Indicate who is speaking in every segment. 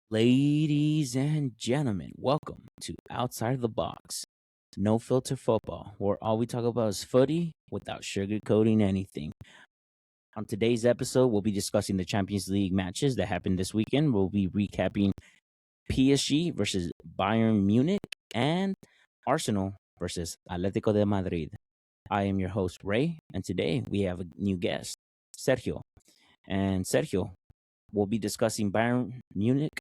Speaker 1: Ladies and gentlemen, welcome to Outside the Box. No filter football, where all we talk about is footy without sugarcoating anything. On today's episode, we'll be discussing the Champions League matches that happened this weekend. We'll be recapping PSG versus Bayern Munich and Arsenal versus Atletico de Madrid. I am your host, Ray, and today we have a new guest, Sergio. And Sergio, we'll be discussing Bayern Munich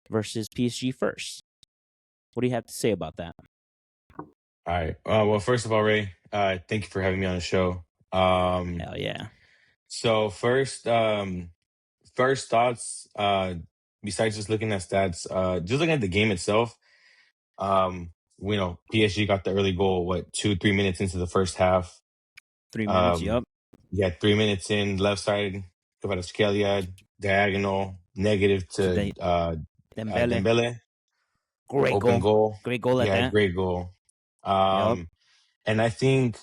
Speaker 1: versus PSG first. What do you have to say about that?
Speaker 2: All right. Well, first of all, Ray, thank you for having me on the show.
Speaker 1: Hell yeah.
Speaker 2: So first thoughts, besides just looking at stats, just looking at the game itself, PSG got the early goal, 2-3 minutes into the first half.
Speaker 1: 3 minutes, yup.
Speaker 2: Yeah, 3 minutes in, left side, Kvaratskhelia, diagonal, negative to Dembele.
Speaker 1: Great
Speaker 2: Open goal.
Speaker 1: Great goal at
Speaker 2: Yeah,
Speaker 1: that.
Speaker 2: great goal.
Speaker 1: Yup.
Speaker 2: And I think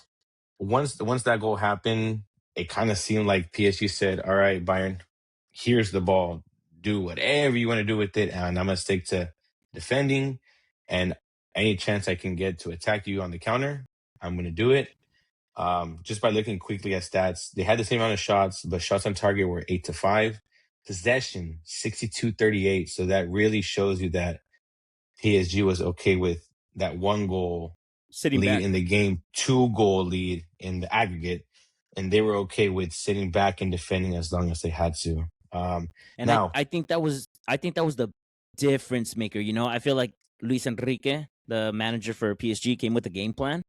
Speaker 2: once that goal happened, it kind of seemed like PSG said, "All right, Bayern, here's the ball. Do whatever you want to do with it, and I'm gonna stick to defending. And any chance I can get to attack you on the counter, I'm gonna do it." Just by looking quickly at stats, they had the same amount of shots, but shots on target were 8-5. Possession 62-38. So that really shows you that PSG was okay with that one goal
Speaker 1: Sitting
Speaker 2: lead
Speaker 1: back.
Speaker 2: in the game, 2-goal lead in the aggregate, and they were okay with sitting back and defending as long as they had to.
Speaker 1: And
Speaker 2: now,
Speaker 1: I think that was the difference maker. You know, I feel like Luis Enrique, the manager for PSG, came with a game plan,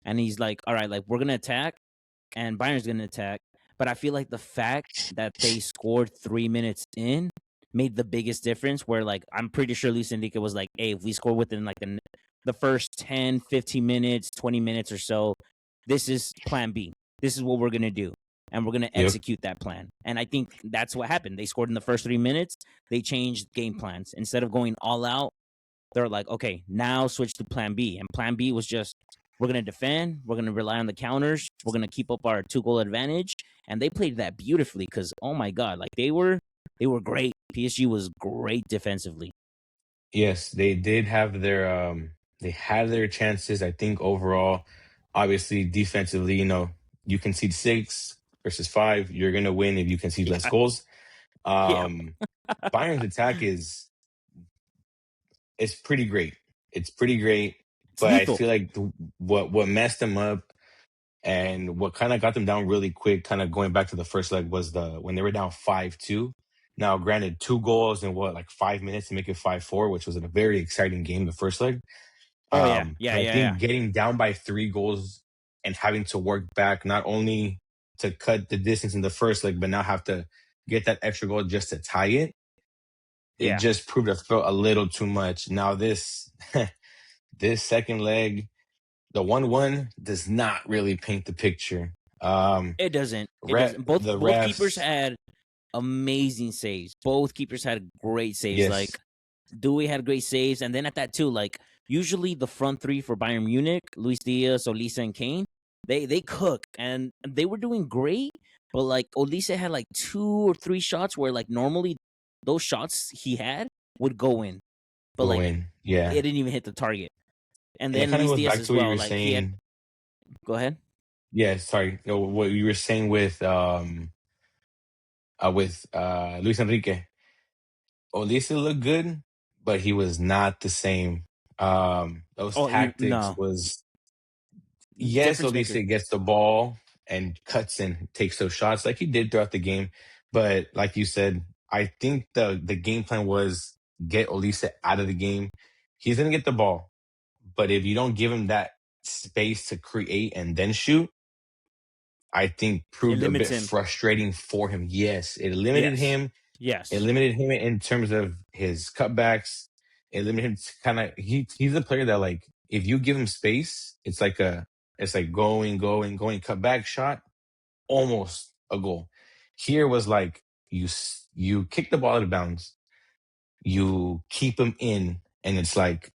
Speaker 1: and he's like, "All right, like we're gonna attack, and Bayern's gonna attack." But I feel like the fact that they scored 3 minutes in made the biggest difference. Where like I'm pretty sure Luis Enrique was like, "Hey, if we score within like the first 10, 15 minutes, 20 minutes or so, this is plan B. This is what we're going to do. And we're going to execute that plan." And I think that's what happened. They scored in the first 3 minutes. They changed game plans. Instead of going all out, they're like, okay, now switch to plan B. And plan B was just, we're going to defend. We're going to rely on the counters. We're going to keep up our 2-goal advantage. And they played that beautifully because, oh my God, like they were great. PSG was great defensively.
Speaker 2: yes, they did have they had their chances. I think overall, obviously defensively, you concede 6 versus 5. You're gonna win if you concede less goals. Bayern's attack is pretty great. It's pretty great, but I feel like what messed them up and what kind of got them down really quick, kind of going back to the first leg, was when they were down 5-2. Now, granted, 2 goals in 5 minutes to make it 5-4, which was a very exciting game, the first leg.
Speaker 1: Yeah.
Speaker 2: I think getting down by 3 goals and having to work back, not only to cut the distance in the first leg, but now have to get that extra goal just to tie it. It just proved to feel a little too much. Now this second leg, the 1-1 does not really paint the picture.
Speaker 1: It doesn't. Both keepers had amazing saves. Both keepers had great saves.
Speaker 2: Yes.
Speaker 1: Like Dewey had great saves, and then at that too, like usually the front three for Bayern Munich, Luis Diaz, Olise, and Kane, they cook, and they were doing great. But like Olise had like 2 or 3 shots where like normally those shots he had would go in, but it didn't even hit the target. And then Luis Diaz as well. Like he had. Go ahead.
Speaker 2: Yeah, sorry. No, what you were saying with Luis Enrique. Olise looked good, but he was not the same. Those tactics was yes, Olise gets the ball and cuts and takes those shots like he did throughout the game. But like you said, I think the game plan was get Olise out of the game. He's gonna get the ball, but if you don't give him that space to create and then shoot, I think proved a bit frustrating for him. Yes, it limited him.
Speaker 1: Yes,
Speaker 2: it limited him in terms of his cutbacks. It limited him to kind of he's a player that, like, if you give him space, it's like going, cut back shot, almost a goal. Here was like you kick the ball out of bounds, you keep him in, and it's like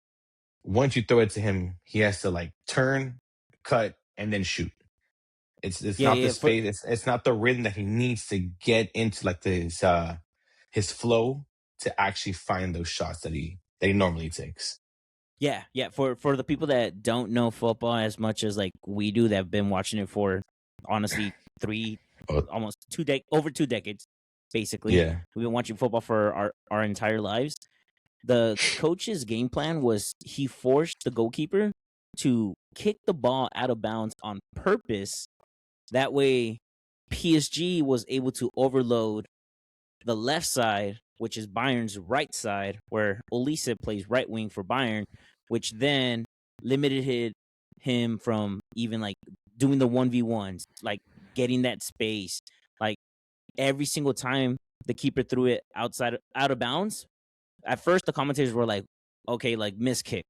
Speaker 2: once you throw it to him, he has to like turn, cut, and then shoot. It's not the space. It's not the rhythm that he needs to get into like his flow to actually find those shots that he normally takes.
Speaker 1: Yeah. For the people that don't know football as much as like we do, that have been watching it for honestly
Speaker 2: Oh,
Speaker 1: almost over 2 decades, basically.
Speaker 2: yeah,
Speaker 1: We've been watching football for our entire lives. The coach's game plan was he forced the goalkeeper to kick the ball out of bounds on purpose. That way, PSG was able to overload the left side, which is Bayern's right side, where Olise plays right wing for Bayern, which then limited him from even like doing the 1v1s, like getting that space. Like every single time the keeper threw it out of bounds, at first the commentators were like, okay, like miss kick.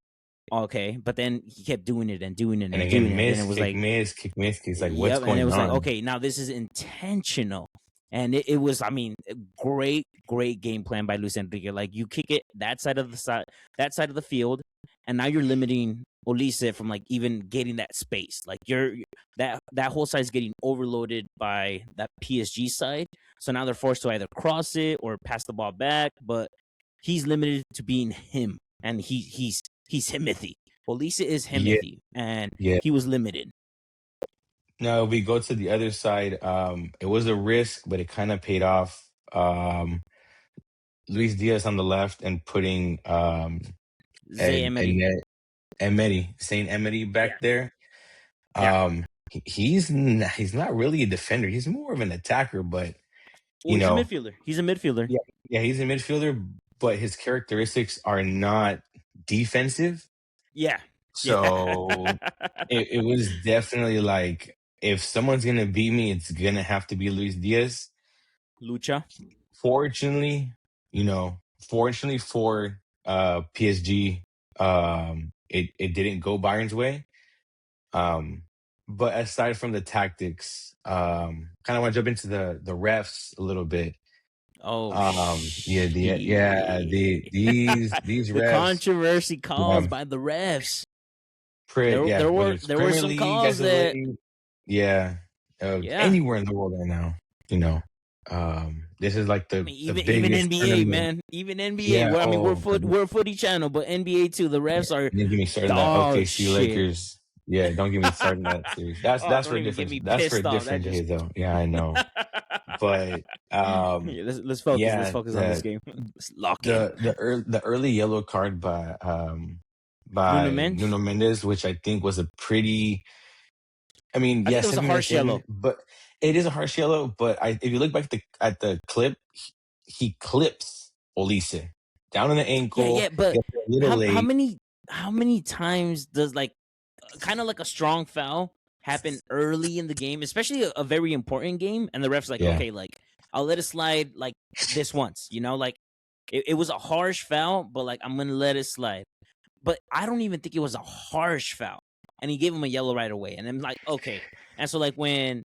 Speaker 1: Okay, but then he kept doing it and doing it
Speaker 2: and
Speaker 1: and doing
Speaker 2: again,
Speaker 1: it. And then
Speaker 2: miss
Speaker 1: it was
Speaker 2: kick,
Speaker 1: like,
Speaker 2: miss kick, miss kick. It's like, what's
Speaker 1: yep. And it
Speaker 2: going
Speaker 1: was like,
Speaker 2: on?
Speaker 1: okay, now this is intentional. And it was, I mean, a great game plan by Luis Enrique. Like you kick it that side of the field, and now you're limiting Olise from like even getting that space. Like that whole side is getting overloaded by that PSG side. So now they're forced to either cross it or pass the ball back. But he's limited to being him, and he's Himothy. Olise is
Speaker 2: Yeah,
Speaker 1: Himothy, and
Speaker 2: yeah.
Speaker 1: he was limited.
Speaker 2: No, we go to the other side. It was a risk, but it kind of paid off. Luis Diaz on the left and putting
Speaker 1: Zay Emery.
Speaker 2: Emery, Saint Emery
Speaker 1: Yeah,
Speaker 2: back there.
Speaker 1: yeah.
Speaker 2: He's not really a defender. He's more of an attacker, but
Speaker 1: Well,
Speaker 2: you
Speaker 1: he's a
Speaker 2: know,
Speaker 1: midfielder. He's a midfielder.
Speaker 2: yeah, yeah, he's a midfielder, but his characteristics are not defensive.
Speaker 1: Yeah, yeah.
Speaker 2: So it was definitely like, if someone's gonna beat me, it's gonna have to be Luis Diaz.
Speaker 1: Lucha.
Speaker 2: Fortunately, fortunately for PSG, it didn't go Bayern's way. Um, but aside from the tactics, kind of want to jump into the refs a little bit.
Speaker 1: Oh
Speaker 2: Yeah,
Speaker 1: shit!
Speaker 2: these
Speaker 1: The
Speaker 2: refs,
Speaker 1: controversy calls
Speaker 2: yeah,
Speaker 1: by the refs. There
Speaker 2: whether
Speaker 1: were
Speaker 2: it's
Speaker 1: there were
Speaker 2: Premier
Speaker 1: some
Speaker 2: League,
Speaker 1: calls
Speaker 2: as of
Speaker 1: that,
Speaker 2: late, yeah,
Speaker 1: yeah.
Speaker 2: anywhere in the world right now, you know, this is like
Speaker 1: I
Speaker 2: the
Speaker 1: mean,
Speaker 2: the
Speaker 1: even
Speaker 2: biggest
Speaker 1: NBA,
Speaker 2: tournament.
Speaker 1: man. Even NBA.
Speaker 2: Yeah.
Speaker 1: Well, I mean,
Speaker 2: Oh,
Speaker 1: we're a footy channel, but NBA too. The
Speaker 2: yeah.
Speaker 1: refs are
Speaker 2: Don't get me started on that
Speaker 1: dog
Speaker 2: OKC
Speaker 1: shit.
Speaker 2: Lakers. Yeah, don't get me started on that series.
Speaker 1: Oh,
Speaker 2: That's for
Speaker 1: don't
Speaker 2: a
Speaker 1: even get
Speaker 2: different.
Speaker 1: me
Speaker 2: That's for a
Speaker 1: pissed off. That
Speaker 2: different day,
Speaker 1: just.
Speaker 2: though. Yeah, I know. But
Speaker 1: Yeah, let's focus. Let's
Speaker 2: yeah,
Speaker 1: focus on this game. Let's lock in.
Speaker 2: the early yellow card
Speaker 1: Nuno
Speaker 2: by
Speaker 1: Mensch.
Speaker 2: Nuno Mendes, which I think was a pretty. I mean,
Speaker 1: I think that
Speaker 2: yes,
Speaker 1: was a
Speaker 2: 7 minutes
Speaker 1: harsh yellow.
Speaker 2: in, but it is a harsh yellow. But if you look back at the clip, he clips Olise down on the ankle,
Speaker 1: Yeah, but
Speaker 2: gets a little
Speaker 1: how
Speaker 2: late.
Speaker 1: many times does like kind of like a strong foul happen early in the game, especially a very important game, and the ref's like,
Speaker 2: Yeah,
Speaker 1: okay, like I'll let it slide like this once, like it was a harsh foul, but like I'm gonna let it slide. But I don't even think it was a harsh foul, and he gave him a yellow right away, and I'm like, okay. And so like when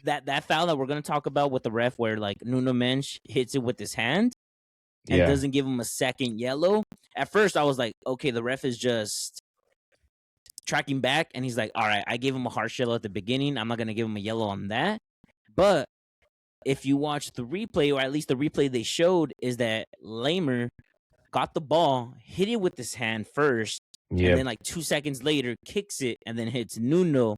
Speaker 1: that foul that we're gonna talk about with the ref, where like Nuno Mensch hits it with his hand and
Speaker 2: yeah,
Speaker 1: doesn't give him a second yellow. At first, I was like, okay, the ref is just tracking back, and he's like, all right, I gave him a harsh yellow at the beginning. I'm not going to give him a yellow on that. But if you watch the replay, or at least the replay they showed, is that Lamer got the ball, hit it with his hand first, and
Speaker 2: yep,
Speaker 1: then like 2 seconds later kicks it and then hits Nuno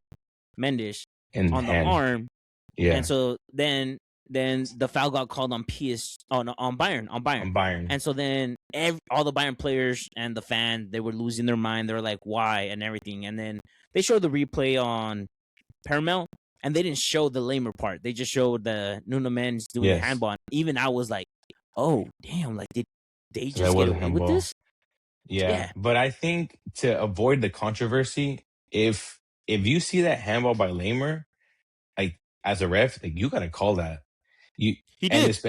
Speaker 1: Mendes
Speaker 2: in
Speaker 1: on the
Speaker 2: hand.
Speaker 1: arm. And
Speaker 2: Yeah,
Speaker 1: so then the foul got called on Bayern. And so then all the Bayern players and the fan, they were losing their mind. They were like, why, and everything. And then they showed the replay on Paramount, and they didn't show the Lamer part. They just showed the Nuno Mendes doing the
Speaker 2: yes.
Speaker 1: handball. Even I was like, oh damn, like did they
Speaker 2: So that
Speaker 1: just get
Speaker 2: was a
Speaker 1: away with
Speaker 2: handball.
Speaker 1: this?
Speaker 2: Yeah,
Speaker 1: Yeah.
Speaker 2: but I think to avoid the controversy, if you see that handball by Lamer, like as a ref, like you gotta call that. You
Speaker 1: He
Speaker 2: and
Speaker 1: did.
Speaker 2: it's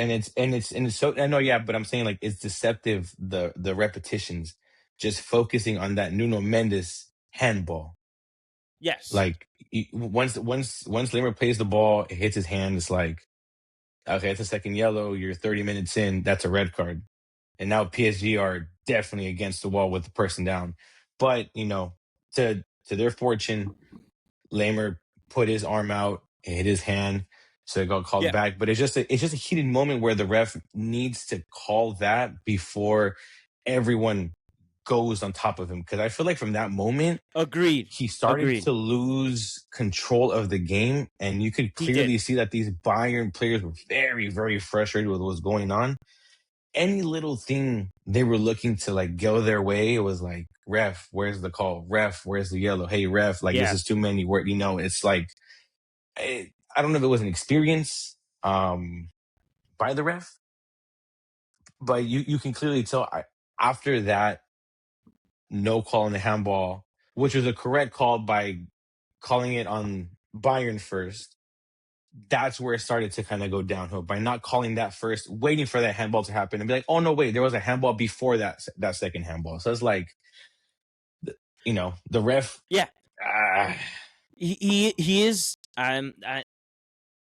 Speaker 2: so, I know, yeah, but I'm saying like it's deceptive, the repetitions, just focusing on that Nuno Mendes handball.
Speaker 1: Yes.
Speaker 2: Like once Lamer plays the ball, it hits his hand. It's like, okay, it's a second yellow. You're 30 minutes in. That's a red card. And now PSG are definitely against the wall with the person down. But to their fortune, Lamer put his arm out, hit his hand. so it got called back. But it's just a heated moment where the ref needs to call that before everyone goes on top of him. Because I feel like from that moment,
Speaker 1: Agreed.
Speaker 2: he started to lose control of the game, and you could clearly see that these Bayern players were very, very frustrated with what was going on. Any little thing they were looking to like go their way, it was like, ref, where's the call? Ref, where's the yellow? Hey, ref, like this is too many. Where it's like, I don't know if it was an experience by the ref, but you can clearly tell after that no call on the handball, which was a correct call by calling it on Bayern first. That's where it started to kind of go downhill by not calling that first, waiting for that handball to happen and be like, oh no, wait, there was a handball before that second handball. So it's like, the ref.
Speaker 1: Yeah. He is.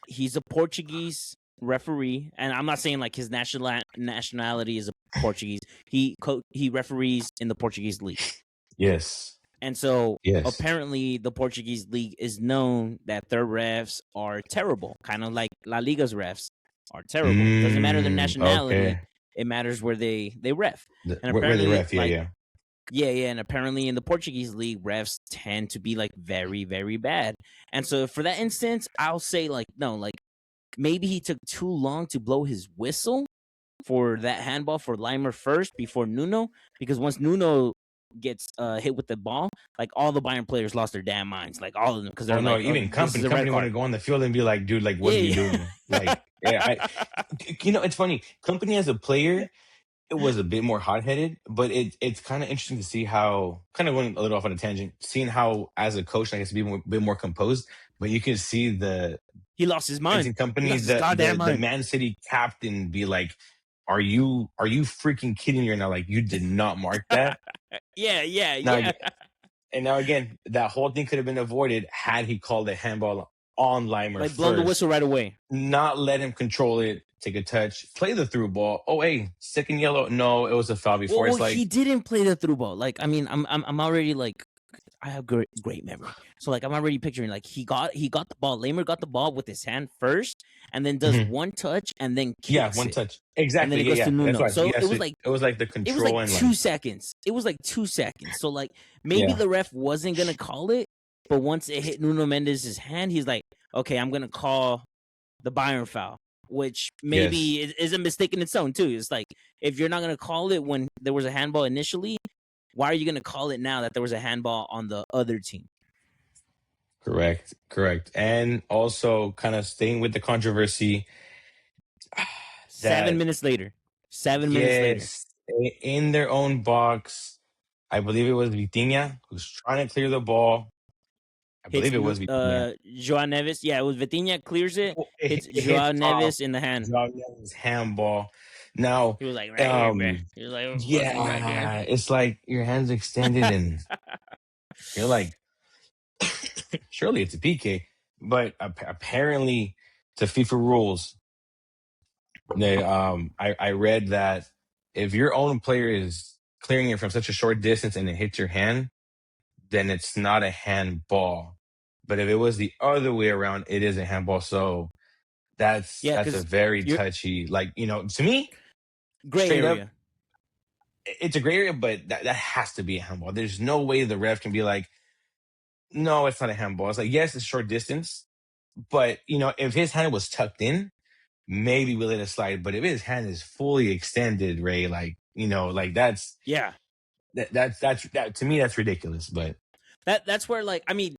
Speaker 1: He's a Portuguese referee, and I'm not saying like his nationality is a Portuguese. He referees in the Portuguese league.
Speaker 2: Yes.
Speaker 1: And so apparently the Portuguese league is known that their refs are terrible, kind of like La Liga's refs are terrible. It doesn't matter their nationality. Okay. It matters where they ref.
Speaker 2: And apparently, where they ref,
Speaker 1: and apparently in the Portuguese league, refs tend to be like very, very bad. And so for that instance, I'll say like, no, like maybe he took too long to blow his whistle for that handball for Limer first before Nuno, because once Nuno gets hit with the ball, like all the Bayern players lost their damn minds, like all of them, because they're
Speaker 2: even company want to go on the field and be like, dude, like what are you doing? Like, it's funny. Company as a player, it was a bit more hot-headed, but it's kind of interesting to see how, kind of going a little off on a tangent, seeing how as a coach, I guess, to be a bit more composed. But you can see
Speaker 1: he lost his mind.
Speaker 2: Company, the Man City captain be like, Are you freaking kidding me right now? Like, you did not mark that.
Speaker 1: Yeah.
Speaker 2: And now again, that whole thing could have been avoided had he called a handball on Limer
Speaker 1: like blow the whistle right away.
Speaker 2: Not let him control it, take a touch, play the through ball. Oh, hey, second yellow. No, it was a foul before.
Speaker 1: Well,
Speaker 2: it's like
Speaker 1: he didn't play the through ball. Like, I mean, I'm already like, I have great memory. So like I'm already picturing like he got the ball. Lamer got the ball with his hand first, and then does one touch and then kicks
Speaker 2: one touch. Exactly.
Speaker 1: And then it goes to Nuno.
Speaker 2: Right.
Speaker 1: So it was
Speaker 2: like the control.
Speaker 1: It was like 2 seconds. It was like 2 seconds. So like maybe the ref wasn't gonna call it, but once it hit Nuno Mendes' hand, he's like, okay, I'm gonna call the Bayern foul, which maybe is a mistake in its own too. It's like if you're not gonna call it when there was a handball initially, why are you going to call it now that there was a handball on the other team?
Speaker 2: Correct. And also kind of staying with the controversy.
Speaker 1: 7 minutes later. 7 minutes
Speaker 2: later. In their own box, I believe it was Vitinha who's trying to clear the ball. I believe it was Vitinha.
Speaker 1: Joao Neves. Yeah, it was Vitinha clears it. It's Joao Neves in the hand.
Speaker 2: Joao Neves handball. Now
Speaker 1: he was like, right here, he was like,
Speaker 2: right it's like your hands extended and you're like, surely it's a PK, but apparently to FIFA rules, they I read that if your own player is clearing it from such a short distance and it hits your hand, then it's not a handball. But if it was the other way around, it is a handball. So that's a very touchy, like, to me,
Speaker 1: gray area.
Speaker 2: Up, it's a gray area, but that has to be a handball. There's no way the ref can be like, no, it's not a handball. It's like, yes, it's short distance, but if his hand was tucked in, maybe we let it slide. But if his hand is fully extended, Ray, like, like that's that to me, that's ridiculous. But
Speaker 1: that's where, like, I mean,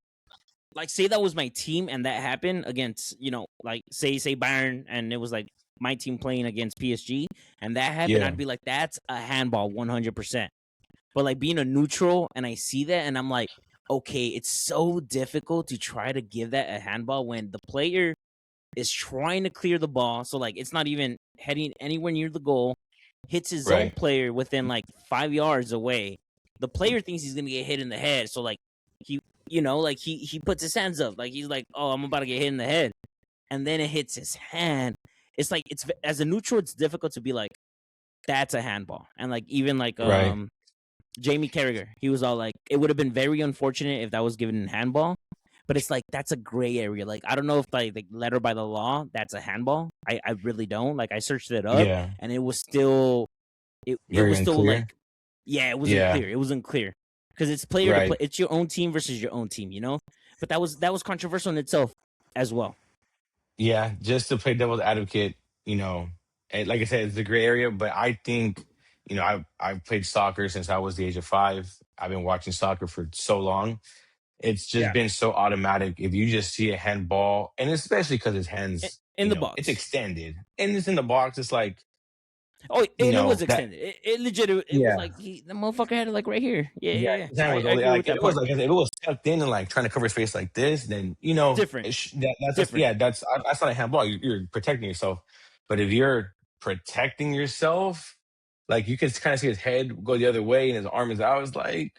Speaker 1: like, say that was my team and that happened against, like say Bayern, and it was like my team playing against PSG, and that happened, I'd be like, that's a handball 100%. But like being a neutral and I see that and I'm like, okay, it's so difficult to try to give that a handball when the player is trying to clear the ball. So like it's not even heading anywhere near the goal, hits his own player within like 5 yards away. The player thinks he's gonna get hit in the head. So like he puts his hands up, like he's like, oh, I'm about to get hit in the head. And then it hits his hand. It's like, it's as a neutral, it's difficult to be like, that's a handball. And like even like Jamie Carragher, he was all like, it would have been very unfortunate if that was given a handball, but it's like that's a gray area. Like I don't know if like letter by the law that's a handball. I really don't. Like I searched it up
Speaker 2: Yeah.
Speaker 1: and it was still it
Speaker 2: Very
Speaker 1: was still
Speaker 2: unclear.
Speaker 1: like it wasn't
Speaker 2: Yeah.
Speaker 1: clear. It wasn't clear because it's player to play. It's your own team versus your own team, you know. But that was controversial in itself as well.
Speaker 2: Yeah, just to play devil's advocate, and like I said, it's a gray area, but I think, I've played soccer since I was the age of 5. I've been watching soccer for so long. It's just
Speaker 1: Yeah,
Speaker 2: been so automatic. If you just see a handball, and especially because his hands,
Speaker 1: in the
Speaker 2: it's
Speaker 1: box.
Speaker 2: extended and it's in the box, it's like,
Speaker 1: Oh, and it was
Speaker 2: that,
Speaker 1: extended. It legit. It was
Speaker 2: yeah.
Speaker 1: like the motherfucker had it like right here. Yeah,
Speaker 2: Yeah,
Speaker 1: yeah, yeah.
Speaker 2: his hand
Speaker 1: I
Speaker 2: was only
Speaker 1: agree
Speaker 2: like
Speaker 1: with
Speaker 2: if
Speaker 1: that
Speaker 2: it was
Speaker 1: part.
Speaker 2: like if it was tucked in and like trying to cover his face like this, then
Speaker 1: Different,
Speaker 2: that's just,
Speaker 1: different.
Speaker 2: yeah, that's not a handball. You're protecting yourself. But if you're protecting yourself, like you can kind of see his head go the other way and his arm is out. It's like,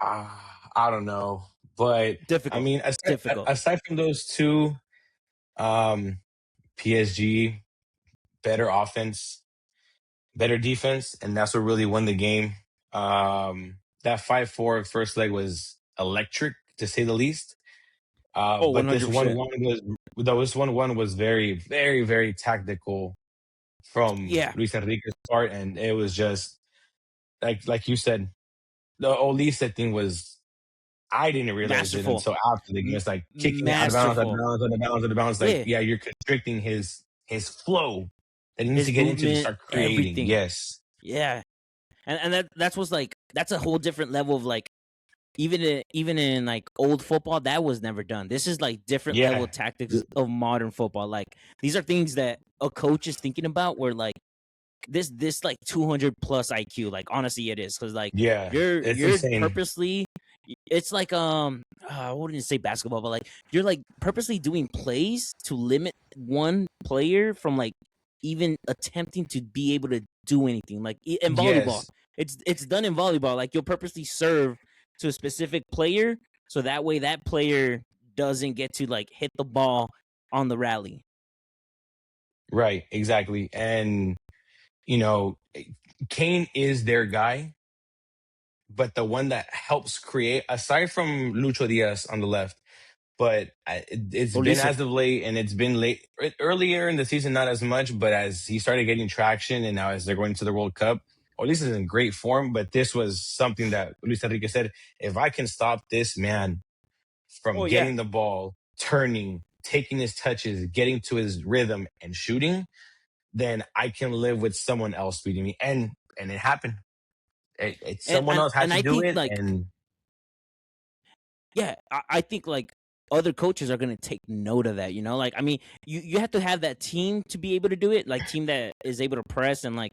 Speaker 2: I don't know, but I
Speaker 1: Difficult.
Speaker 2: mean,
Speaker 1: Difficult.
Speaker 2: aside from those two, um, PSG better offense, better defense, and that's what really won the game. That 5-4 first leg was electric to say the least.
Speaker 1: Oh,
Speaker 2: But this
Speaker 1: 100%.
Speaker 2: 1-1 was though this 1-1 was very, very, very tactical from
Speaker 1: Yeah,
Speaker 2: Luis Enrique's part, and it was just like you said, the Olise thing was I didn't realize it
Speaker 1: masterful.
Speaker 2: until after the game. It's like kicking it out of bounds, out of
Speaker 1: Masterful.
Speaker 2: bounds, out of bounds, out of bounds. Like,
Speaker 1: Yeah,
Speaker 2: yeah, you're constricting his flow that he needs
Speaker 1: his
Speaker 2: to get into to
Speaker 1: movement,
Speaker 2: start creating.
Speaker 1: everything.
Speaker 2: Yes.
Speaker 1: Yeah, and that's what's like that's a whole different level of like even in like old football that was never done. This is like different level
Speaker 2: Yeah.
Speaker 1: tactics of modern football. Like these are things that a coach is thinking about. Where like this like 200 plus IQ. Like honestly, it is because like
Speaker 2: Yeah. It's
Speaker 1: you're
Speaker 2: insane.
Speaker 1: purposely. It's like I wouldn't say basketball, but like you're like purposely doing plays to limit one player from like even attempting to be able to do anything. Like in volleyball,
Speaker 2: Yes.
Speaker 1: it's done in volleyball. Like you'll purposely serve to a specific player, so that way that player doesn't get to like hit the ball on the rally.
Speaker 2: Right. Exactly. And, you know, Kane is their guy, but the one that helps create, aside from Lucho Diaz on the left, but it's been
Speaker 1: Olise.
Speaker 2: as of late, and it's been late earlier in the season, not as much, but as he started getting traction, and now as they're going to the World Cup, Olise is in great form. But this was something that Luis Enrique said: if I can stop this man from
Speaker 1: Oh yeah,
Speaker 2: getting the ball, turning, taking his touches, getting to his rhythm, and shooting, then I can live with someone else beating me. And it happened. Someone else had
Speaker 1: and
Speaker 2: to
Speaker 1: I
Speaker 2: do
Speaker 1: think
Speaker 2: it,
Speaker 1: like
Speaker 2: and
Speaker 1: yeah, I think like other coaches are gonna take note of that. You know, like I mean, you have to have that team to be able to do it. Like team that is able to press and like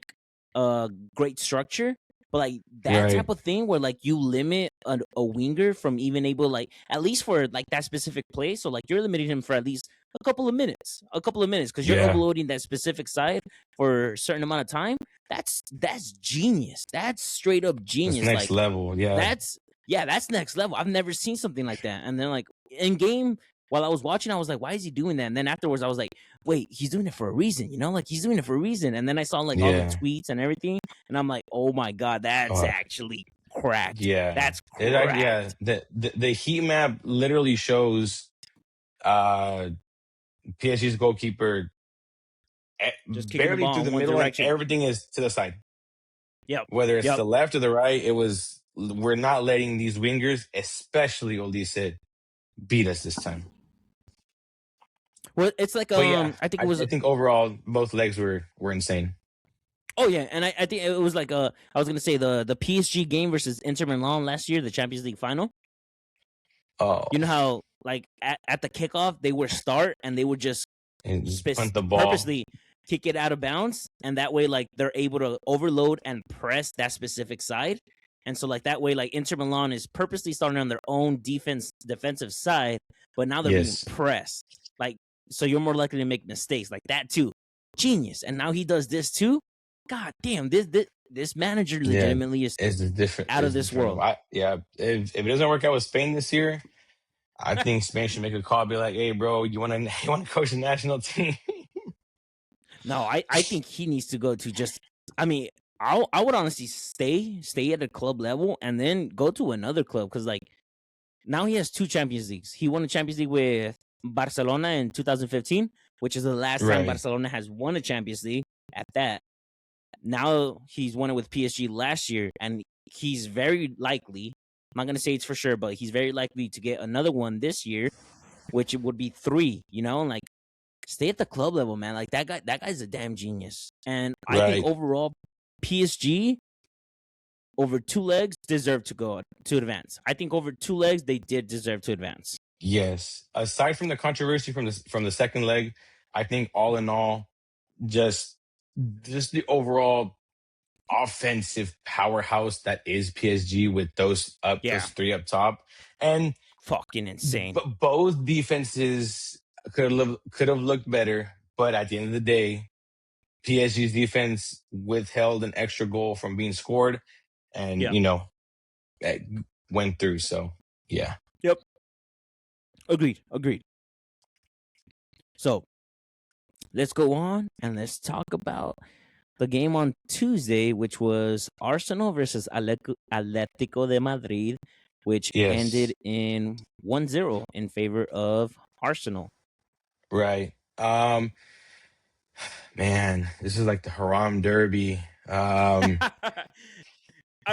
Speaker 1: great structure. But like that
Speaker 2: right,
Speaker 1: type of thing where like you limit a winger from even able like at least for like that specific play. So like you're limiting him for at least a couple of minutes because you're
Speaker 2: yeah,
Speaker 1: overloading that specific side for a certain amount of time. That's genius. That's straight up
Speaker 2: it's
Speaker 1: genius.
Speaker 2: next
Speaker 1: Like
Speaker 2: level. Yeah,
Speaker 1: that's yeah, that's next level. I've never seen something like that. And then like in game, while I was watching, I was like, why is he doing that? And then afterwards, I was like, wait, he's doing it for a reason, you know? Like he's doing it for a reason. And then I saw like all the
Speaker 2: yeah.
Speaker 1: tweets and everything, and I'm like, oh my god, that's
Speaker 2: Uh,
Speaker 1: actually cracked.
Speaker 2: Yeah.
Speaker 1: That's
Speaker 2: Yeah.
Speaker 1: cracked.
Speaker 2: The heat map literally shows uh PSG's goalkeeper
Speaker 1: Just kicking the
Speaker 2: barely
Speaker 1: ball
Speaker 2: through
Speaker 1: in
Speaker 2: the
Speaker 1: one
Speaker 2: middle, and
Speaker 1: direction.
Speaker 2: everything is to the side.
Speaker 1: Yep.
Speaker 2: Whether it's
Speaker 1: Yep.
Speaker 2: the left or the right, we're not letting these wingers, especially Olise, beat us this time.
Speaker 1: Well, it's like
Speaker 2: But yeah,
Speaker 1: I think it was
Speaker 2: I think overall both legs were insane.
Speaker 1: oh yeah, and I think it was like I was gonna say the PSG game versus Inter Milan last year, the Champions League final.
Speaker 2: Oh,
Speaker 1: You know how like at the kickoff they would start and they would just
Speaker 2: and just punt the ball.
Speaker 1: purposely kick it out of bounds, and that way like they're able to overload and press that specific side. And so like that way like Inter Milan is purposely starting on their own defensive side, but now they're being
Speaker 2: Yes.
Speaker 1: pressed. Like so you're more likely to make mistakes like that too. Genius. And now he does this too. God damn, this manager
Speaker 2: Yeah.
Speaker 1: legitimately is
Speaker 2: It's different.
Speaker 1: out of
Speaker 2: It's
Speaker 1: this
Speaker 2: different.
Speaker 1: world.
Speaker 2: Yeah. If it doesn't work out with Spain this year, I think Spain should make a call, be like, "Hey, bro, you want to you want to coach the national team?"
Speaker 1: No, I think he needs to go to just. I mean, I would honestly stay at a club level and then go to another club because like now he has 2 Champions Leagues. He won a Champions League with Barcelona in 2015, which is the last time Barcelona has won a Champions League at that. Now he's won it with PSG last year, and he's very likely, I'm not going to say it's for sure, but he's very likely to get another one this year, which would be 3, like, stay at the club level, man. Like, that guy's a damn genius. And I think overall, PSG, over 2 legs, deserve to advance. I think over 2 legs, they did deserve to advance.
Speaker 2: Yes. Aside from the controversy from the second leg, I think all in all, just the overall offensive powerhouse that is PSG with those 3 up top, and
Speaker 1: fucking insane.
Speaker 2: But both defenses could have looked better, but at the end of the day, PSG's defense withheld an extra goal from being scored, and it went through. So yeah.
Speaker 1: Yep. Agreed. So let's go on and let's talk about the game on Tuesday, which was Arsenal versus Atletico de Madrid, which ended in 1-0 in favor of Arsenal.
Speaker 2: Right. Man, this is like the Haram Derby.
Speaker 1: I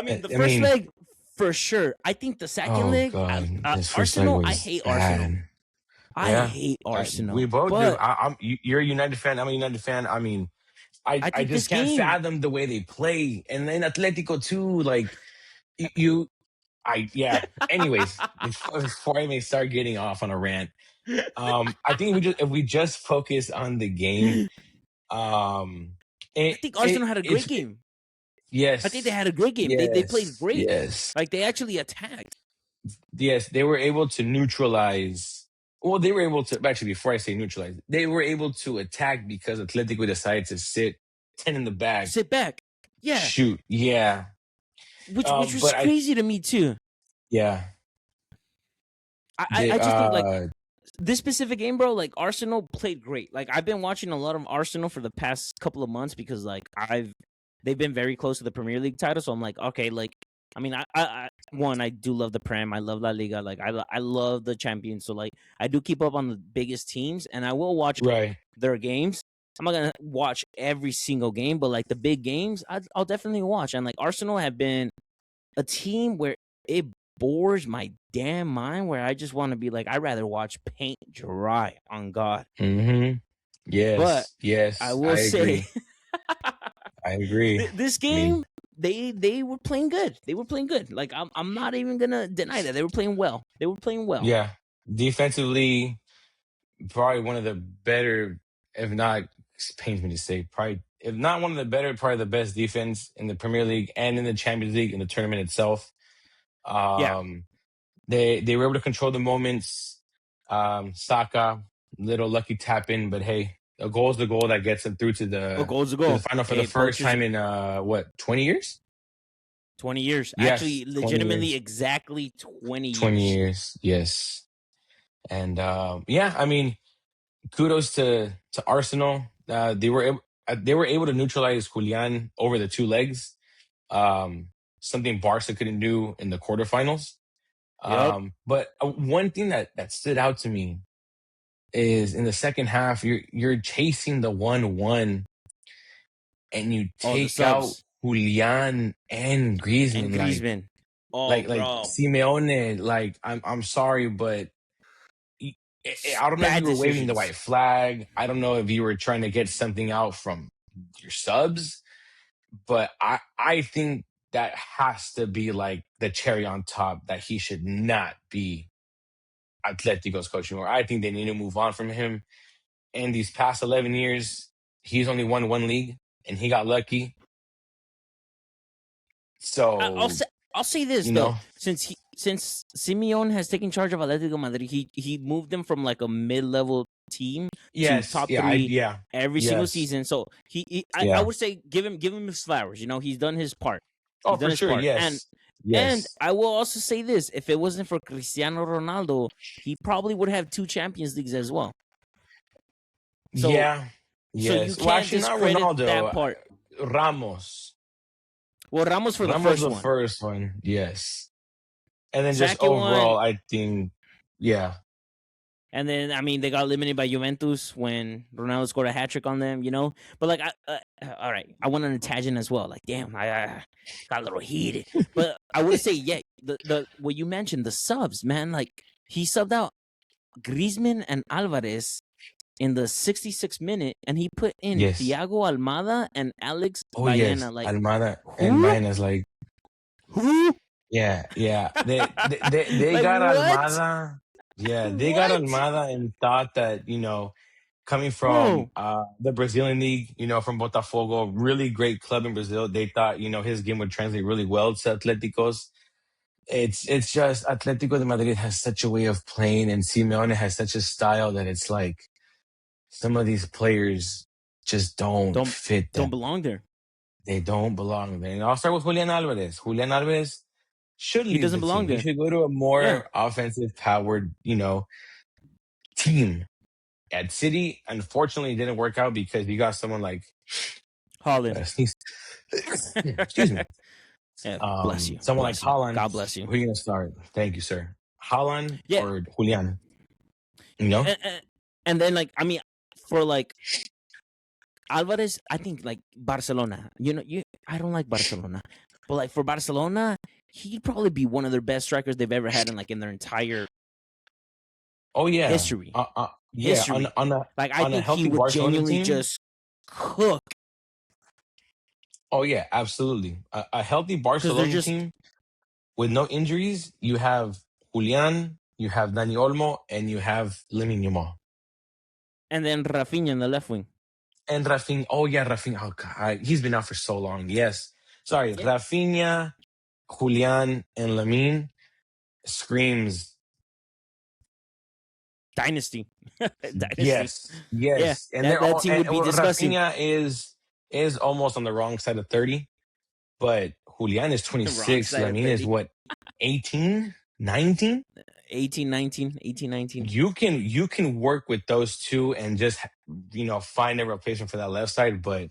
Speaker 1: mean, the first leg, for sure. I think the second leg, Arsenal, I hate Arsenal. I hate Arsenal.
Speaker 2: We both do. You're a United fan. I'm a United fan. I mean, I just can't fathom the way they play. And then Atletico too, like Anyways, before I may start getting off on a rant, I think if we just focus on the game,
Speaker 1: I think Arsenal had a great game.
Speaker 2: Yes,
Speaker 1: I think they had a great game. They played great.
Speaker 2: Yes,
Speaker 1: like they actually attacked.
Speaker 2: Yes, they were able to neutralize. Well, they were able to actually. Before I say neutralize, they were able to attack because Atletico decided to sit 10 in the back.
Speaker 1: Sit back. Yeah.
Speaker 2: Shoot. Yeah.
Speaker 1: Which was crazy to me too.
Speaker 2: Yeah.
Speaker 1: I just think like this specific game, bro, like Arsenal played great. Like I've been watching a lot of Arsenal for the past couple of months because like they've been very close to the Premier League title. So I'm like, okay, like I mean, I do love the Prem. I love La Liga. Like I love the champions. So like I do keep up on the biggest teams, and I will watch their games. I'm not gonna watch every single game, but like the big games, I'll definitely watch. And like Arsenal have been a team where it bores my damn mind, where I just want to be like, I'd rather watch paint dry on God.
Speaker 2: Mm-hmm. Yes, but yes,
Speaker 1: I will say,
Speaker 2: I agree.
Speaker 1: This game, they were playing good. They were playing good. Like I'm not even gonna deny that they were playing well.
Speaker 2: Yeah, defensively, probably one of the better, if not, it pains me to say, probably if not one of the better, probably the best defense in the Premier League and in the Champions League in the tournament itself. They were able to control the moments. Saka, little lucky tap in, but hey, a goal is the goal that gets them through to the final for the first time in 20 years?
Speaker 1: 20 years.
Speaker 2: Yes,
Speaker 1: actually, legitimately, exactly 20 years.
Speaker 2: 20 years, yes. And I mean, kudos to Arsenal. They were able to neutralize Julian over the 2 legs. Something Barca couldn't do in the quarterfinals. But one thing that stood out to me is in the second half, you're chasing the 1-1, and you take out Julian and Griezmann. Like Simeone. Like I'm sorry, but I don't know if you were waving the white flag. I don't know if you were trying to get something out from your subs, but I think that has to be like the cherry on top, that he should not be Atletico's coach anymore. I think they need to move on from him. In these past 11 years, he's only won 1 league, and he got lucky. So
Speaker 1: I'll say this though, since Simeone has taken charge of Atletico Madrid, he moved them from like a mid-level team to top 3 every single season. So I would say give him his flowers. He's done his part.
Speaker 2: Oh, for sure, yes.
Speaker 1: And I will also say this: if it wasn't for Cristiano Ronaldo, he probably would have 2 Champions Leagues as well. So,
Speaker 2: yes.
Speaker 1: So you can't discredit that part.
Speaker 2: Ramos.
Speaker 1: Well, Ramos for the first one.
Speaker 2: Yes. And then just
Speaker 1: Saki
Speaker 2: overall,
Speaker 1: won.
Speaker 2: I think, yeah.
Speaker 1: And then, I mean, they got eliminated by Juventus when Ronaldo scored a hat trick on them, But, like, all right, I went on a tangent as well. Like, damn, I got a little heated. But I would say, yeah, the what you mentioned, the subs, man. Like, he subbed out Griezmann and Alvarez in the 66th minute, and he put in
Speaker 2: Yes.
Speaker 1: Thiago Almada and Alex
Speaker 2: Oh,
Speaker 1: Baena.
Speaker 2: yes.
Speaker 1: Like,
Speaker 2: Almada and
Speaker 1: who?
Speaker 2: Baena's like,
Speaker 1: Who?
Speaker 2: yeah, yeah. They
Speaker 1: Like,
Speaker 2: got
Speaker 1: what?
Speaker 2: Almada. Yeah, they got
Speaker 1: What?
Speaker 2: Almada and thought that, coming from
Speaker 1: Bro.
Speaker 2: the Brazilian league, from Botafogo, really great club in Brazil. They thought, his game would translate really well to Atlético's. It's just Atletico de Madrid has such a way of playing, and Simeone has such a style that it's like some of these players just don't
Speaker 1: Don't
Speaker 2: fit them.
Speaker 1: don't belong there.
Speaker 2: They don't belong there. And I'll start with Julian Alvarez. Julian Alvarez should
Speaker 1: He
Speaker 2: leave
Speaker 1: doesn't
Speaker 2: the
Speaker 1: belong
Speaker 2: team. He
Speaker 1: there.
Speaker 2: should go to a
Speaker 1: Yeah.
Speaker 2: more offensive powered, team. At City, unfortunately, it didn't work out because you got someone like
Speaker 1: Haaland.
Speaker 2: excuse me.
Speaker 1: Yeah, bless you.
Speaker 2: Someone like
Speaker 1: Bless you.
Speaker 2: Haaland.
Speaker 1: God bless you.
Speaker 2: Who are you gonna start? Thank you, sir. Haaland
Speaker 1: Yeah.
Speaker 2: or Julian? You know?
Speaker 1: And then, like, I mean, for like Alvarez, I think like Barcelona. I don't like Barcelona, but like for Barcelona, he'd probably be one of their best strikers they've ever had in their entire history.
Speaker 2: Yeah.
Speaker 1: History.
Speaker 2: On a
Speaker 1: Like, I
Speaker 2: on a
Speaker 1: think he
Speaker 2: healthy
Speaker 1: would
Speaker 2: Barcelona
Speaker 1: genuinely
Speaker 2: team.
Speaker 1: just cook.
Speaker 2: Oh yeah, absolutely. A healthy
Speaker 1: Because they're
Speaker 2: Barcelona
Speaker 1: just
Speaker 2: team with no injuries. You have Julian, you have Dani Olmo, and you have Lamine Yamal.
Speaker 1: and then Rafinha in the left wing.
Speaker 2: And Rafinha. Oh yeah, Rafinha. Oh God, he's been out for so long. Yes. Sorry,
Speaker 1: Yeah.
Speaker 2: Rafinha, Julian, and Lamine screams
Speaker 1: Dynasty.
Speaker 2: Yes, yes.
Speaker 1: Yeah,
Speaker 2: And they're
Speaker 1: that
Speaker 2: all.
Speaker 1: team
Speaker 2: And
Speaker 1: would be disgusting.
Speaker 2: Rafinha is almost on the wrong side of 30, but Julian is
Speaker 1: Wrong
Speaker 2: 26.
Speaker 1: side of
Speaker 2: Lamine is
Speaker 1: 30.
Speaker 2: what, 18, 19?
Speaker 1: 18, 19, 18, 19.
Speaker 2: You can work with those two and just find a replacement for that left side, but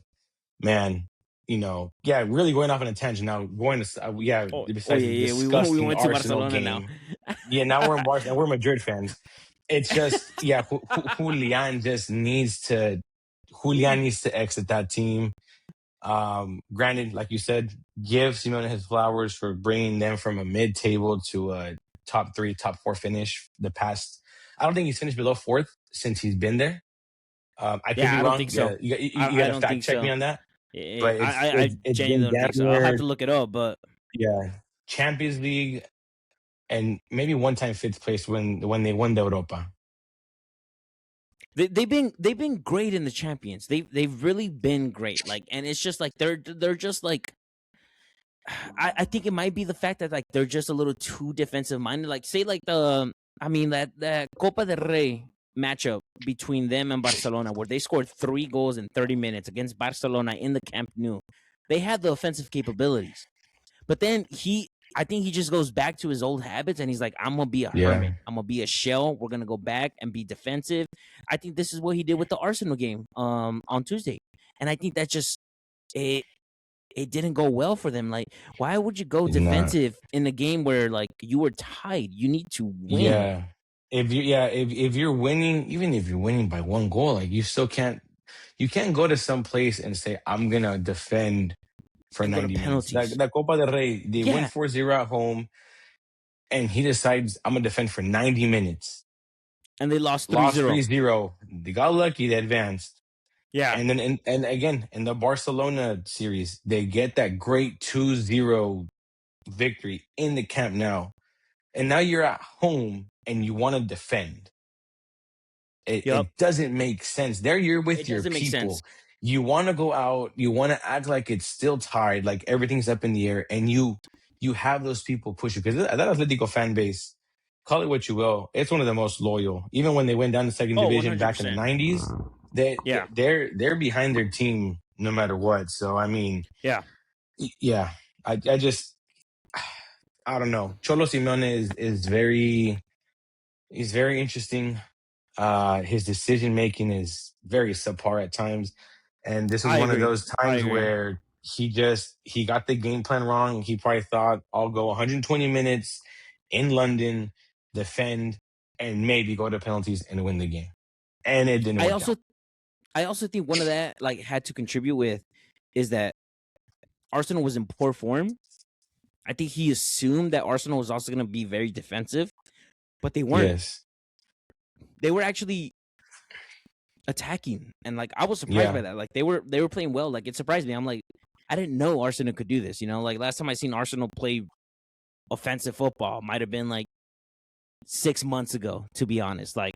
Speaker 2: man, yeah, really going off on a tangent now. Going to besides the
Speaker 1: Yeah. We
Speaker 2: disgusting
Speaker 1: went to
Speaker 2: Arsenal
Speaker 1: Barcelona now.
Speaker 2: game. Yeah, now we're in Barcelona. We're Madrid fans. It's just Julian just needs to. Julian needs to exit that team. Granted, like you said, give Simeone his flowers for bringing them from a mid-table to a top 3, top 4 finish. I don't think he's finished below 4th since he's been there. I could be
Speaker 1: I
Speaker 2: wrong.
Speaker 1: don't think so.
Speaker 2: You
Speaker 1: I
Speaker 2: got to
Speaker 1: don't
Speaker 2: fact
Speaker 1: think
Speaker 2: check me
Speaker 1: so.
Speaker 2: on that.
Speaker 1: Yeah,
Speaker 2: But
Speaker 1: I
Speaker 2: it's been
Speaker 1: genuinely don't
Speaker 2: damn
Speaker 1: think so. I'll have
Speaker 2: near,
Speaker 1: to look it up, but
Speaker 2: yeah, Champions League and maybe one time 5th place when they won the Europa.
Speaker 1: they've been great in the Champions. They've really been great. Like, and it's just like they're just like, I think it might be the fact that like they're just a little too defensive minded. Like, say like that Copa del Rey matchup between them and Barcelona, where they scored 3 goals in 30 minutes against Barcelona in the Camp Nou. They had the offensive capabilities, but then I think he just goes back to his old habits, and he's like, I'm gonna be a hermit. I'm gonna be a shell. We're gonna go back and be defensive. I think this is what he did with the Arsenal game on Tuesday, and I think that just it didn't go well for them. Like, why would you go defensive in a game where like you were tied? You need to win.
Speaker 2: Yeah. If you're winning, even if you're winning by 1 goal, like you still can't go to some place and say, I'm gonna defend for
Speaker 1: And go to
Speaker 2: 90 minutes.
Speaker 1: penalties.
Speaker 2: That Copa del Rey, they win
Speaker 1: Yeah.
Speaker 2: 4-0 at home, and he decides, I'm gonna defend for 90 minutes.
Speaker 1: And they lost 3-0.
Speaker 2: Lost 3-0. They got lucky, they advanced.
Speaker 1: Yeah.
Speaker 2: And then and again in the Barcelona series, they get that great 2-0 victory in the Camp Nou. And now you're at home and you want to defend. It doesn't make sense. There you're with your people. You want to go out, you want to act like it's still tied, like everything's up in the air, and you have those people push you. Because that Atletico fan base, call it what you will, it's one of the most loyal. Even when they went down to second division
Speaker 1: 100%.
Speaker 2: back in the 90s, they're behind their team no matter what. So I mean,
Speaker 1: yeah,
Speaker 2: I just I don't know. Cholo Simeone is very interesting. His decision making is very subpar at times, and this is one of those times where he got the game plan wrong. He probably thought, I'll go 120 minutes in London, defend, and maybe go to penalties and win the game. And it didn't work out.
Speaker 1: I also think one of that like had to contribute with is that Arsenal was in poor form. I think he assumed that Arsenal was also going to be very defensive, but they weren't.
Speaker 2: Yes.
Speaker 1: They were actually attacking, and like I was surprised by that. Like they were playing well. Like it surprised me. I'm like, I didn't know Arsenal could do this. You know, like last time I seen Arsenal play offensive football might have been like 6 months ago. To be honest, like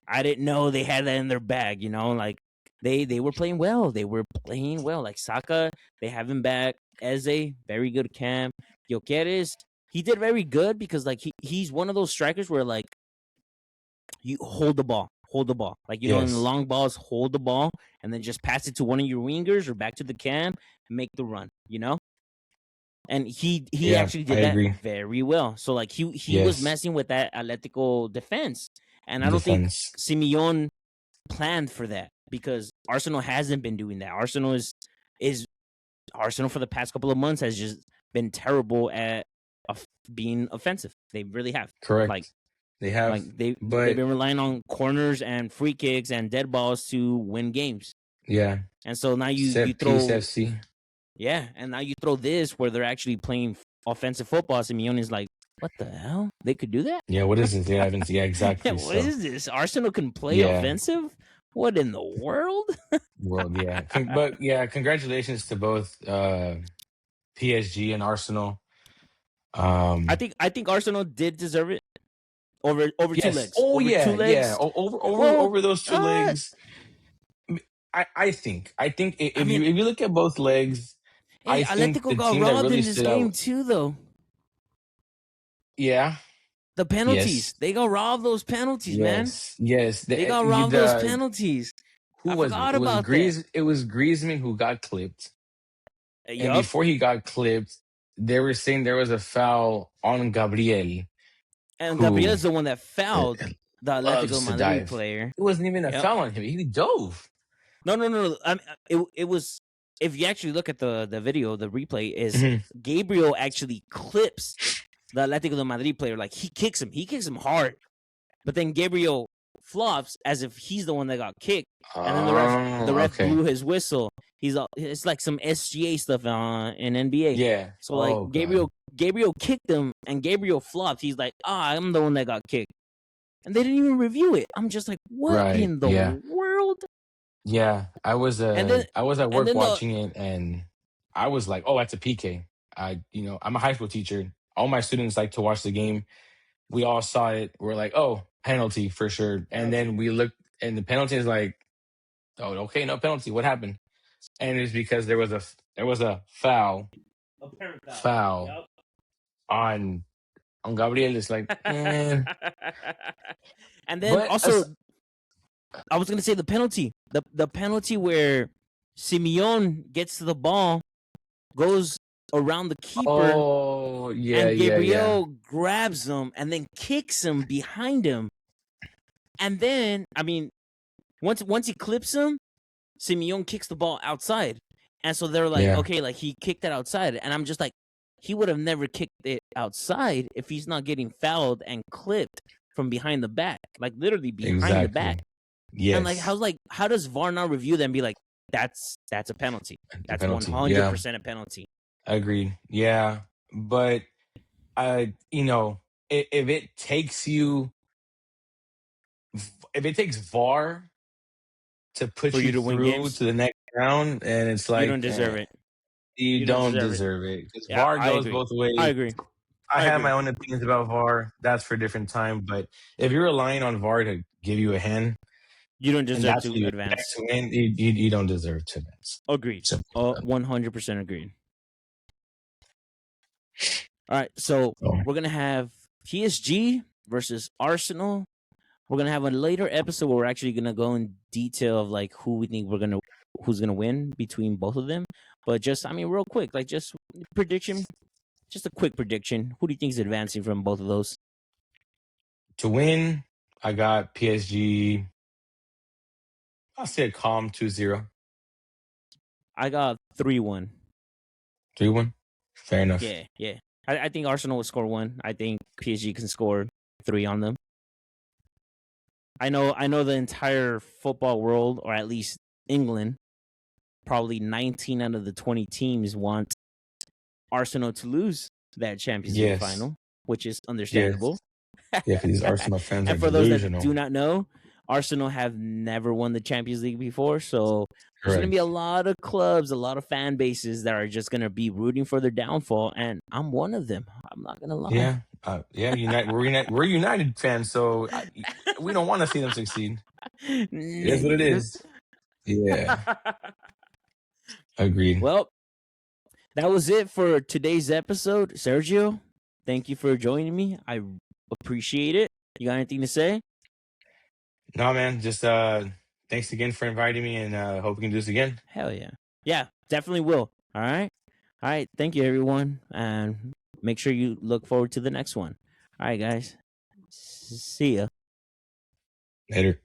Speaker 1: I didn't know they had that in their bag. You know, like they were playing well. They were playing well. Like Saka, they have him back. Eze, very good camp. Gyökeres, he did very good because like he's one of those strikers where like you hold the ball. Like you know, in the long balls, hold the ball and then just pass it to one of your wingers or back to the cam and make the run. You know, and he actually did that very well. So like he was messing with that Atletico defense, and I don't think Simeone planned for that because Arsenal hasn't been doing that. Arsenal is Arsenal for the past couple of months has just been terrible at being offensive. They really have.
Speaker 2: Correct.
Speaker 1: Like
Speaker 2: they have.
Speaker 1: Like they've been relying on corners and free kicks and dead balls to win games.
Speaker 2: Yeah.
Speaker 1: And so now you throw FC. Yeah, and now you throw this where they're actually playing offensive football. Simeone is like, what the hell? They could do that?
Speaker 2: Yeah, what is this? Yeah, exactly.
Speaker 1: Yeah, what is this? Arsenal can play offensive? What in the world?
Speaker 2: Yeah. But yeah, congratulations to both PSG and Arsenal.
Speaker 1: I think Arsenal did deserve it over 2 legs.
Speaker 2: Oh,
Speaker 1: over 2 legs.
Speaker 2: Yeah. Over those 2 legs. I think if you look at both legs, I think
Speaker 1: Atletico got robbed in this game too, though.
Speaker 2: Yeah.
Speaker 1: The penalties. They got robbed those penalties, man.
Speaker 2: Yes.
Speaker 1: They got robbed those penalties.
Speaker 2: Who was it? It was Griezmann who got clipped. And before he got clipped, they were saying there was a foul on Gabriel.
Speaker 1: And Gabriel's the one that fouled the Atletico Madrid player.
Speaker 2: It wasn't even a foul on him. He dove.
Speaker 1: No. It was. If you actually look at the video, the replay is Gabriel actually clips the Atletico de Madrid player. Like he kicks him hard, but then Gabriel flops as if he's the one that got kicked, and then the ref blew his whistle. It's like some SGA stuff in NBA.
Speaker 2: Yeah.
Speaker 1: So like Gabriel kicked him and Gabriel flopped. He's like, I'm the one that got kicked, and they didn't even review it. I'm just like, what in the world?
Speaker 2: Yeah, I was at work watching it, and I was like, "Oh, that's a PK." I'm a high school teacher. All my students like to watch the game. We all saw it. We're like, "Oh, penalty for sure." And then we looked, and the penalty is like, "Oh, okay, no penalty. What happened?" And it's because there was a foul on Gabriel. It's like, man.
Speaker 1: And then also. I was gonna say the penalty. The penalty where Simeone gets to the ball, goes around the keeper. And Gabriel grabs him and then kicks him behind him. And then, I mean, once he clips him, Simeone kicks the ball outside. And so they're like, okay, like he kicked it outside. And I'm just like, he would have never kicked it outside if he's not getting fouled and clipped from behind the back, like literally behind the back.
Speaker 2: Yes.
Speaker 1: And like, how does VAR not review that and be like, that's a penalty. That's 100% a penalty.
Speaker 2: Agreed. Yeah, but if it takes VAR to put you through to the next round, and it's like
Speaker 1: you don't deserve it.
Speaker 2: You don't deserve it because VAR goes both ways.
Speaker 1: I agree.
Speaker 2: I have my own opinions about VAR. That's for a different time. But if you're relying on VAR to give you a hand,
Speaker 1: you don't deserve to advance.
Speaker 2: To win, you don't deserve to advance.
Speaker 1: Agreed. 100% agreed. All right, so we're gonna have PSG versus Arsenal. We're gonna have a later episode where we're actually gonna go in detail of like who we think who's gonna win between both of them. But just, real quick, like just prediction, just a quick prediction. Who do you think is advancing from both of those?
Speaker 2: To win, I got PSG. I'll say a calm 2-0.
Speaker 1: I got 3-1.
Speaker 2: 3-1? Fair enough.
Speaker 1: Yeah. I think Arsenal will score 1. I think PSG can score 3 on them. I know the entire football world, or at least England, probably 19 out of the 20 teams want Arsenal to lose that Champions League final, which is understandable.
Speaker 2: Yes. Yeah, because these Arsenal fans
Speaker 1: and
Speaker 2: are
Speaker 1: for
Speaker 2: delusional.
Speaker 1: those that do not know, Arsenal have never won the Champions League before, so there's going to be a lot of clubs, a lot of fan bases that are just going to be rooting for their downfall, and I'm one of them. I'm not going to lie.
Speaker 2: Yeah. We're United fans, so we don't want to see them succeed. It is what it is. Yeah. Agreed.
Speaker 1: Well, that was it for today's episode. Sergio, thank you for joining me. I appreciate it. You got anything to say?
Speaker 2: No, man. Just thanks again for inviting me, and hope we can do this again.
Speaker 1: Hell yeah. Yeah, definitely will. All right. Thank you, everyone. And make sure you look forward to the next one. All right, guys. See ya.
Speaker 2: Later.